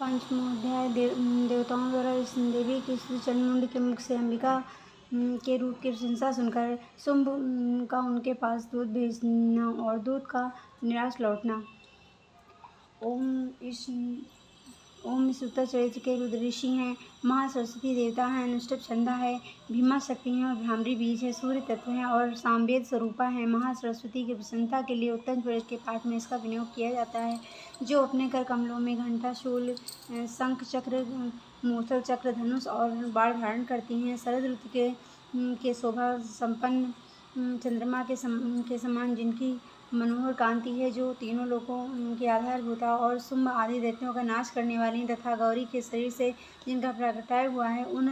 पांचवा अध्याय देवताओं द्वारा देवी की स्तुति। चंद्रमुंड के मुख से अंबिका के रूप की प्रशंसा सुनकर शुंभ का उनके पास दूत भेजना और दूत का निराश लौटना। ओम इस उत्तर चरित्र के रुद्र ऋषि हैं, महासरस्वती देवता हैं, अनुष्टुप छंदा है, भीमा शक्ति हैं और भ्रामरी बीज है, सूर्य तत्व है और सामवेद स्वरूपा है। महासरस्वती की प्रसन्नता के लिए उत्तर प्रदेश के पाठ में इसका विनियोग किया जाता है, जो अपने कर कमलों में घंटा, शूल, शंख चक्र, मूसल चक्र, धनुष और बाण धारण करती हैं। शरद ऋतु के शोभा संपन्न चंद्रमा के समान जिनकी मनोहर कांति है, जो तीनों लोकों की आधारभूता और शुंभ आदि दैत्यों का नाश करने वाली तथा गौरी के शरीर से जिनका प्रगटाय हुआ है, उन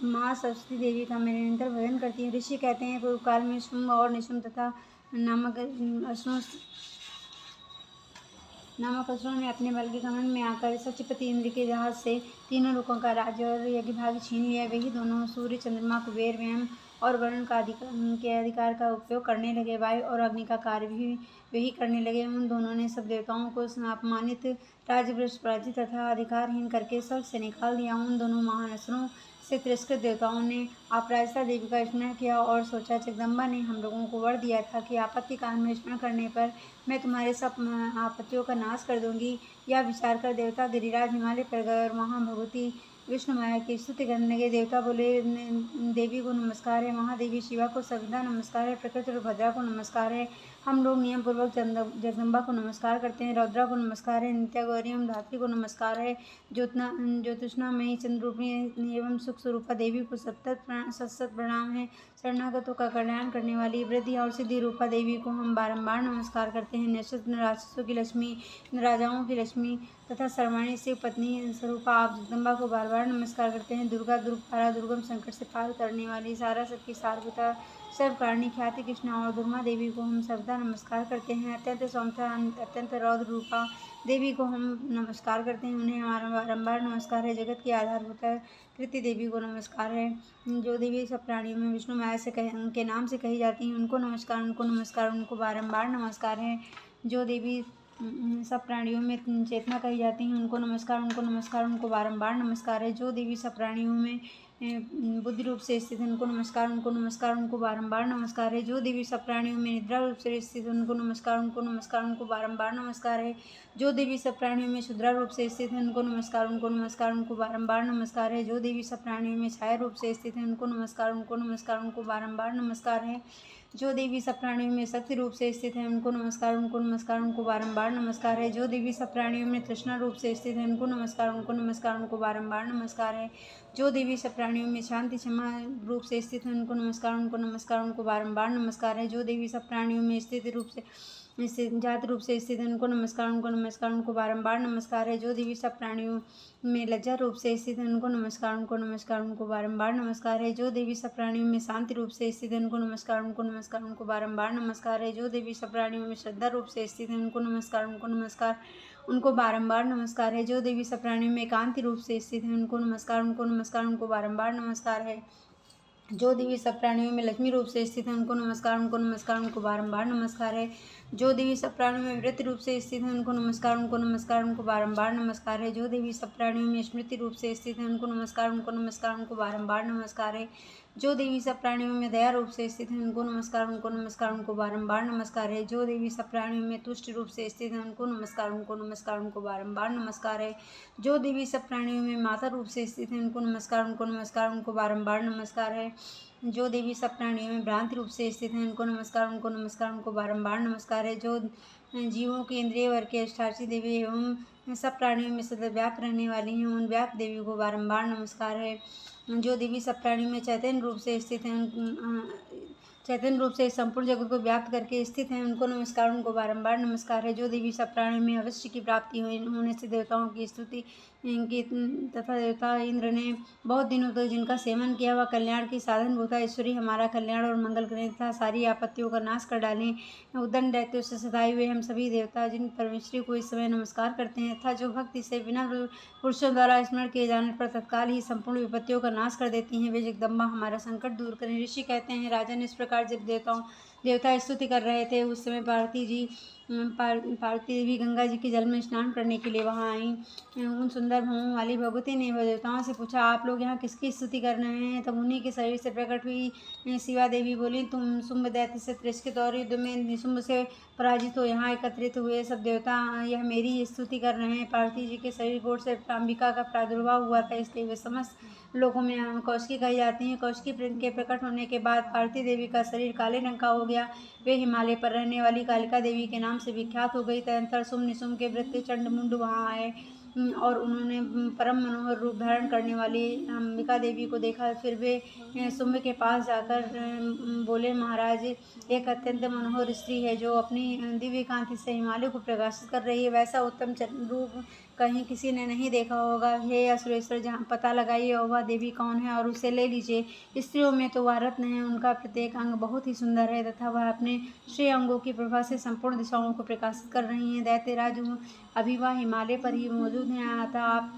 महासरस्वती देवी का मैं निरंतर भजन करती हूँ। ऋषि कहते हैं, पूर्व काल में शुंभ और निशुंभ तथा नामक असुरों ने अपने बल के घमंड में आकर सचपति इंद्र के जहाज से तीनों लोकों का राज्य और यज्ञ भाग छीन लिया। वही दोनों सूर्य, चंद्रमा, कुबेर, व्यम और वरुण के अधिकार का उपयोग करने लगे। वायु और अग्नि का कार्य भी वही करने लगे। उन दोनों ने सब देवताओं को अपमानित, राज्यभ्रष्ट, पराजित तथा अधिकारहीन करके स्वर्ग से निकाल दिया। उन दोनों महान असुरों से तिरस्कृत देवताओं ने अपराजिता देवी का स्मरण किया और सोचा, जगदम्बा ने हम लोगों को वर दिया था कि आपत्ति काल में स्मरण करने पर मैं तुम्हारे सब आपत्तियों का नाश कर दूंगी। यह विचार कर देवता गिरिराज हिमालय पर गए और वहाँ भगवती विष्णु माया की स्तुति करने लगे। देवता बोले, देवी को नमस्कार है, महादेवी शिवा को सर्वदा नमस्कार है, प्रकृति और भद्रा को नमस्कार है। हम लोग नियम पूर्वक जगदम्बा को नमस्कार करते हैं। रौद्रा को नमस्कार है, नित्या गौरी एवं धात्री को नमस्कार है, ज्योतिष्णामयी चंद्ररूपिणी एवं सुख स्वरूपा देवी को सत प्रणाम है। शरणागतों का कल्याण करने वाली वृद्धि और सिद्धि रूपा देवी को हम बारंबार नमस्कार करते हैं। नक्षत्र राक्षसों की लक्ष्मी, राजाओं की लक्ष्मी तथा सर्वाणी शिव पत्नी स्वरूपा आप जगदम्बा को बार बार नमस्कार करते हैं। दुर्गा, दुर्गपारा, दुर्गम संकट से पार करने वाली, सारा सबकी सारभूता, सर्वकारणी, ख्याति कृष्णा और दुर्गा देवी को हम सर्वदा नमस्कार करते हैं। अत्यंत सौम्या, अत्यंत रौद्र रूपा देवी को हम नमस्कार करते हैं, उन्हें हमारा बारंबार नमस्कार है। जगत की आधारभूता कृति देवी को नमस्कार है। जो देवी सब प्राणियों में विष्णु माया से उनके नाम से कही जाती हैं, उनको नमस्कार, उनको नमस्कार, उनको बारंबार नमस्कार है। जो देवी सब प्राणियों में चेतना कही जाती हैं, उनको नमस्कार, उनको नमस्कार, उनको बारंबार नमस्कार है। जो देवी सब प्राणियों में बुद्धि रूप से स्थित है, उनको नमस्कार, उनको नमस्कार, उनको बारंबार नमस्कार है। जो देवी सब प्राणियों में निद्रा रूप से स्थित है, उनको नमस्कार, उनको नमस्कार, उनको बारंबार नमस्कार है। जो देवी सब प्राणियों में शुद्रा रूप से स्थित है, उनको नमस्कार, उनको नमस्कार, उनको बारंबार नमस्कार है। जो देवी सब प्राणियों में छाया रूप से स्थित है, उनको नमस्कार, उनको नमस्कार, उनको बारंबार नमस्कार है। जो देवी सब प्राणियों में शक्ति रूप से स्थित है, उनको नमस्कार, उनको नमस्कार, उनको बारंबार नमस्कार है। जो देवी सब प्राणियों में तृष्णा रूप से स्थित है, उनको नमस्कार, उनको नमस्कार, उनको बारंबार नमस्कार है। जो देवी सब प्राणियों में शांति क्षमा रूप से स्थित है, उनको नमस्कार, उनको नमस्कार, उनको बारंबार नमस्कार है। जो देवी सब प्राणियों में स्थिति रूप से जात रूप से स्थित है, उनको नमस्कार, उनको नमस्कार, उनको बारंबार नमस्कार है। जो देवी सब प्राणियों में लज्जा रूप से स्थित है, उनको नमस्कार, उनको नमस्कार, उनको बारंबार नमस्कार है। जो देवी सब प्राणियों में शांति रूप से स्थित है, उनको नमस्कार, उनको नमस्कार, उनको बारंबार नमस्कार है। जो देवी सब प्राणियों में श्रद्धा रूप से स्थित है, उनको नमस्कार, उनको नमस्कार, उनको बारंबार नमस्कार है। जो देवी सब प्राणियों में कांति रूप से स्थित है, उनको नमस्कार, उनको नमस्कार, उनको बारंबार नमस्कार है। जो देवी सब प्राणियों में लक्ष्मी रूप से स्थित है, उनको नमस्कार, उनको नमस्कार, उनको बारंबार नमस्कार है। जो देवी सब प्राणियों में वृत्ति रूप से स्थित है, उनको नमस्कार, उनको नमस्कार, उनको बारंबार नमस्कार है। जो देवी सब प्राणियों में स्मृति रूप से स्थित है, उनको नमस्कार, उनको नमस्कार, उनको बारंबार नमस्कार है। जो देवी सब प्राणियों में दया रूप से स्थित है, उनको नमस्कार, उनको नमस्कार, उनको बारंबार नमस्कार है। जो देवी सब प्राणियों में तुष्ट रूप से स्थित है, उनको नमस्कार, उनको नमस्कार, उनको बारंबार नमस्कार है। जो देवी सब प्राणियों में माता रूप से स्थित है, उनको नमस्कार, उनको नमस्कार, उनको बारंबार नमस्कार है। जो देवी सब प्राणियों में भ्रांति रूप से स्थित हैं, उनको नमस्कार, उनको नमस्कार, उनको बारंबार नमस्कार है। जो जीवों के इंद्रिय वर्ग के अष्टादशी देवी एवं सब प्राणियों में सदैव व्याप्त रहने वाली हैं, उन व्याप्त देवी को बारंबार नमस्कार है। जो देवी सब प्राणियों में चैतन्य रूप से स्थित हैं, चैतन्य रूप से इस संपूर्ण जगत को व्याप्त करके स्थित हैं, उनको नमस्कार, उनको बारंबार नमस्कार है। जो देवी सब प्राणियों में अवश्य की प्राप्ति होने से देवताओं की स्तुति की तथा देवता इंद्र ने बहुत दिनों तक जिनका सेवन किया, वह कल्याण की साधन भूता ईश्वरी हमारा कल्याण और मंगल करें तथा सारी आपत्तियों का नाश कर डालें। उद्दंड दैत्यों से सताए हुए हम सभी देवता जिन परमेश्वरी को इस समय नमस्कार करते हैं तथा जो भक्ति से बिना पुरुषों द्वारा स्मरण किए जाने पर तत्काल ही संपूर्ण विपत्तियों का नाश कर देती हैं, वे जगदम्बा हमारा संकट दूर करें। ऋषि कहते हैं, राजन इस प्रकार जब देवता स्तुति कर रहे थे, उस समय पार्वती जी पार्वती देवी गंगा जी के जल में स्नान करने के लिए वहाँ आईं। उन सुंदर भवों वाली भगवती ने देवताओं से पूछा, आप लोग यहाँ किसकी स्तुति कर रहे हैं? तब उन्हीं के शरीर से प्रकट हुई शिवा देवी बोली, तुम शुंभ दैत्य से तिरस्कृत और युद्ध में निशुंभ से पराजित हो यहाँ एकत्रित हुए सब देवता यह मेरी स्तुति कर रहे हैं। पार्वती जी के शरीर कोट से अंबिका का प्रादुर्भाव हुआ था, इसलिए वे समस्त लोगों में कौशिकी कही जाती हैं। कौशिकी के प्रकट होने के बाद पार्वती देवी का शरीर काले रंग का हो गया। वे हिमालय पर रहने वाली कालिका देवी के नाम से विख्यात हो गई। तदनंतर शुंभ निशुंभ के वृत्य चंडमुंड वहाँ आए और उन्होंने परम मनोहर रूप धारण करने वाली अंबिका देवी को देखा। फिर वे शुंभ के पास जाकर बोले, महाराज, एक अत्यंत मनोहर स्त्री है जो अपनी दिव्य कांति से हिमालय को प्रकाशित कर रही है। वैसा उत्तम रूप कहीं किसी ने नहीं देखा होगा। हे असुरेश्वर, जहाँ पता लगाइए और वह देवी कौन है और उसे ले लीजिए। स्त्रियों में तो वह रत्न है, उनका प्रत्येक अंग बहुत ही सुंदर है तथा वह अपने श्रेय अंगों की प्रभा से संपूर्ण दिशाओं को प्रकाशित कर रही हैं। दैत्यराज अभी वह हिमालय पर ही मौजूद हैं, अतः आप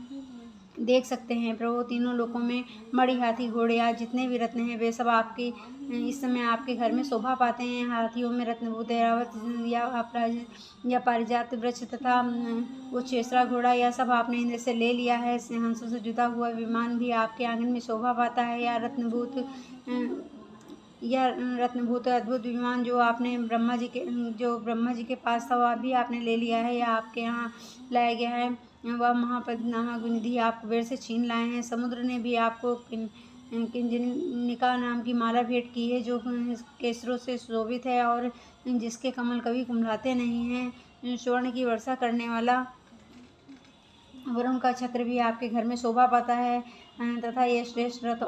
देख सकते हैं। प्रभु, तीनों लोकों में मणि, हाथी, घोड़े या जितने भी रत्न हैं वे सब आपके इस समय आपके घर में शोभा पाते हैं। हाथियों में रत्नभूत ऐरावत या पारिजात वृक्ष तथा उच्चेसरा घोड़ा यह सब आपने इंद्र से ले लिया है। हंसों से जुता हुआ विमान भी आपके आंगन में शोभा पाता है। यह रत्नभूत अद्भुत विमान जो ब्रह्मा जी के पास था वह भी आपने ले लिया है या आपके यहाँ लाया गया है। वह महापद नामक निधि आप कुबेर से छीन लाए हैं। समुद्र ने भी आपको किंजनिका नाम की माला भेंट की है जो केसरों से शोभित है और जिसके कमल कभी कुम्हलाते नहीं हैं। स्वर्ण की वर्षा करने वाला वरुण का छत्र भी आपके घर में शोभा पाता है तथा यह श्रेष्ठ रथ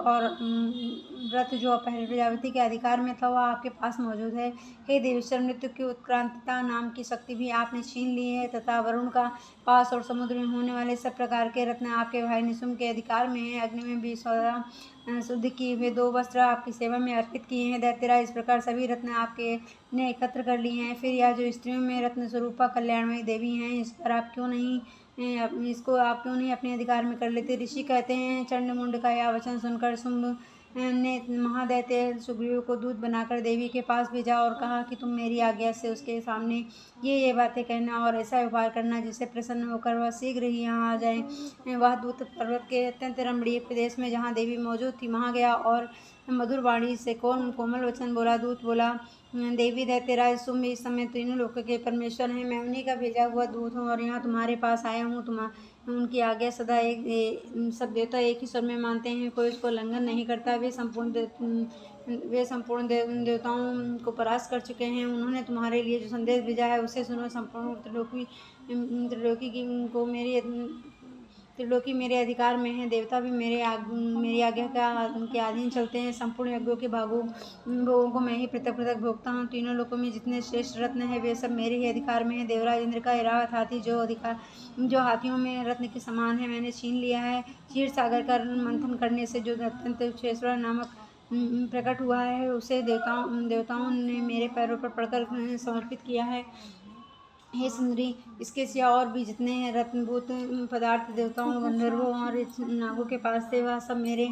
जो पहले प्रजापति के अधिकार में था वह आपके पास मौजूद है। हे देवेश्वर, मृत्यु की उत्क्रांतिता नाम की शक्ति भी आपने छीन ली है तथा वरुण का पास और समुद्र में होने वाले सब प्रकार के रत्न आपके भाई निशुंभ के अधिकार में है। अग्नि में भी शुद्ध किए हुए 2 वस्त्र आपकी सेवा में अर्पित किए हैं। दैत्यराज, इस प्रकार सभी रत्न आपके ने एकत्र कर लिए हैं। फिर यह जो स्त्रियों में रत्न स्वरूपा कल्याणमयी देवी हैं, इसको आप क्यों नहीं अपने अधिकार में कर लेते? ऋषि कहते हैं, चंडमुंड का यह वचन सुनकर शुंभ ने महादैत्य सुग्रीव को दूत बनाकर देवी के पास भेजा और कहा कि तुम मेरी आज्ञा से उसके सामने ये बातें कहना और ऐसा व्यवहार करना जिससे प्रसन्न होकर वह शीघ्र ही यहाँ आ जाए। वह दूत पर्वत के अत्यंत रमणीय प्रदेश में जहाँ देवी मौजूद थी वहाँ गया और मधुर वाणी से कोमल वचन बोला। दूत बोला, देवी, दैत्यराज शुंभ इस समय तीनों लोकों के परमेश्वर हैं। मैं उन्हीं का भेजा हुआ दूत हूँ और यहाँ तुम्हारे पास आया हूँ। उनकी आज्ञा सदा सब देवता एक ही स्वर में मानते हैं, कोई उसको उल्लंघन नहीं करता। वे संपूर्ण देवताओं को परास्त कर चुके हैं। उन्होंने तुम्हारे लिए जो संदेश भेजा है उसे सुनो। संपूर्ण त्रिलोकी मेरे अधिकार में है। देवता भी मेरी आज्ञा के अधीन चलते हैं। संपूर्ण यज्ञों के भोगों को मैं ही पृथक पृथक भोगता हूँ। तीनों लोकों में जितने श्रेष्ठ रत्न हैं वे सब मेरे ही अधिकार में है। देवराज इंद्र का ऐरावत हाथी जो हाथियों में रत्न के समान है मैंने छीन लिया है। क्षीर सागर का मंथन करने से जो अत्यंत उच्चेश्वर नामक प्रकट हुआ है उसे देवताओं ने मेरे पैरों पर पड़कर समर्पित किया है। हे सुंदरी, इसके सिवा और भी जितने रत्नभूत पदार्थ देवताओं, गंधर्वों और नागों के पास थे वह सब मेरे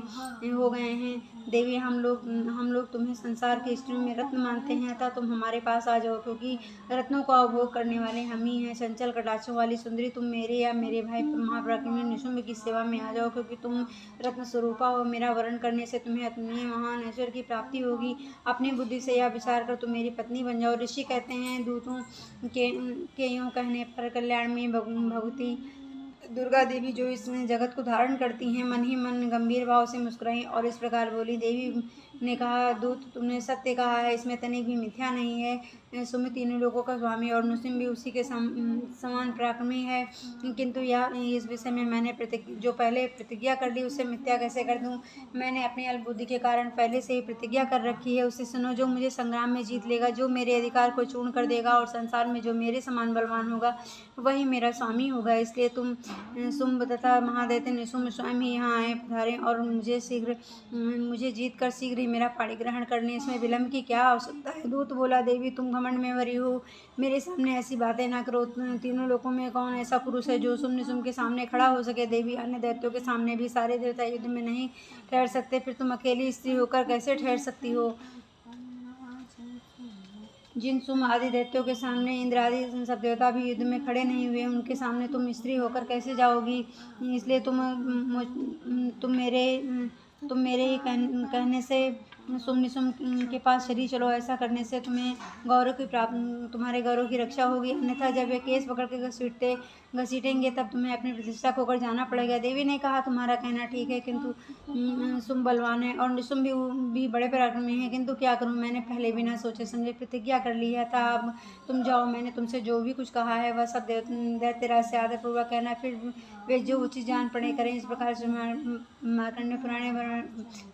हो गए हैं। देवी, हम लोग तुम्हें संसार की स्त्रियों में रत्न मानते हैं, अतः तुम हमारे पास आ जाओ, क्योंकि रत्नों का उपभोग करने वाले हम ही हैं। चंचल कटाक्षों वाली सुंदरी, तुम मेरे या मेरे भाई महापराक्रमी निशुंभ की सेवा में आ जाओ, क्योंकि तुम रत्न स्वरूपा हो। मेरा वरण करने से तुम्हें अपने महान ऐश्वर्य की प्राप्ति होगी। अपनी बुद्धि से यह विचार कर तुम मेरी पत्नी बन जाओ। ऋषि कहते हैं, दूतों के यूँ कहने पर कल्याण में भगवती दुर्गा देवी जो इस जगत को धारण करती हैं मन ही मन गंभीर भाव से मुस्कुराई और इस प्रकार बोली। देवी ने कहा, दूत, तुमने सत्य कहा है, इसमें तनिक भी मिथ्या नहीं है। सुमित तीनों लोगों का स्वामी और मुस्लिम भी उसी के समान पराक्रमी है, किंतु इस विषय में मैंने जो पहले प्रतिज्ञा कर ली उसे मिथ्या कैसे कर दूं? मैंने अपनी अल्पबुद्धि के कारण पहले से ही प्रतिज्ञा कर रखी है। उसे सुनो। जो मुझे संग्राम में जीत लेगा, जो मेरे अधिकार को चूर्ण कर देगा और संसार में जो मेरे समान बलवान होगा वही मेरा स्वामी होगा। इसलिए तुम शुंभ तथा महादैत्य निशुंभ स्वयं ही यहाँ आए पधारें और मुझे जीत कर शीघ्र ही मेरा पाणी ग्रहण करने, इसमें विलंब की क्या आवश्यकता है? दूत बोला, देवी, तुम घमंड में भरी हो, मेरे सामने ऐसी बातें ना करो। तीनों लोकों में कौन ऐसा पुरुष है जो शुंभ निशुंभ के सामने खड़ा हो सके? देवी, अन्य दैत्यों के सामने भी सारे देवता युद्ध में नहीं ठहर सकते, फिर तुम अकेली स्त्री होकर कैसे ठहर सकती हो? जिन सुम आदि दैत्यों के सामने इंद्र आदि सब देवता भी युद्ध में खड़े नहीं हुए, उनके सामने तुम स्त्री होकर कैसे जाओगी? इसलिए तुम मेरे ही कहने से सुम निसुम के पास चली चलो। ऐसा करने से तुम्हारे गौरव की रक्षा होगी, अन्यथा जब वे केस पकड़ के घसीटेंगे तब तुम्हें अपनी प्रतिष्ठा खोकर जाना पड़ेगा। देवी ने कहा, तुम्हारा कहना ठीक है, किंतु सुम बलवान है और निसुम भी बड़े पराक्रमी है, किंतु क्या करूं, मैंने पहले बिना सोचे समझे प्रतिज्ञा कर ली है। था अब तुम जाओ, मैंने तुमसे जो भी कुछ कहा है वह सब दैत्यराज से आदरपूर्वक कहना, फिर वे जो उचित जान पड़े करें। इस प्रकार से मार्कंडेय पुराण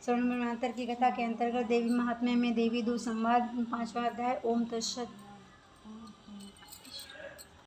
स्वर्ण की कथा के अंतर्गत देवी महात्म्य में देवी दूत संवाद 5वां अध्याय। ओम तत्सत।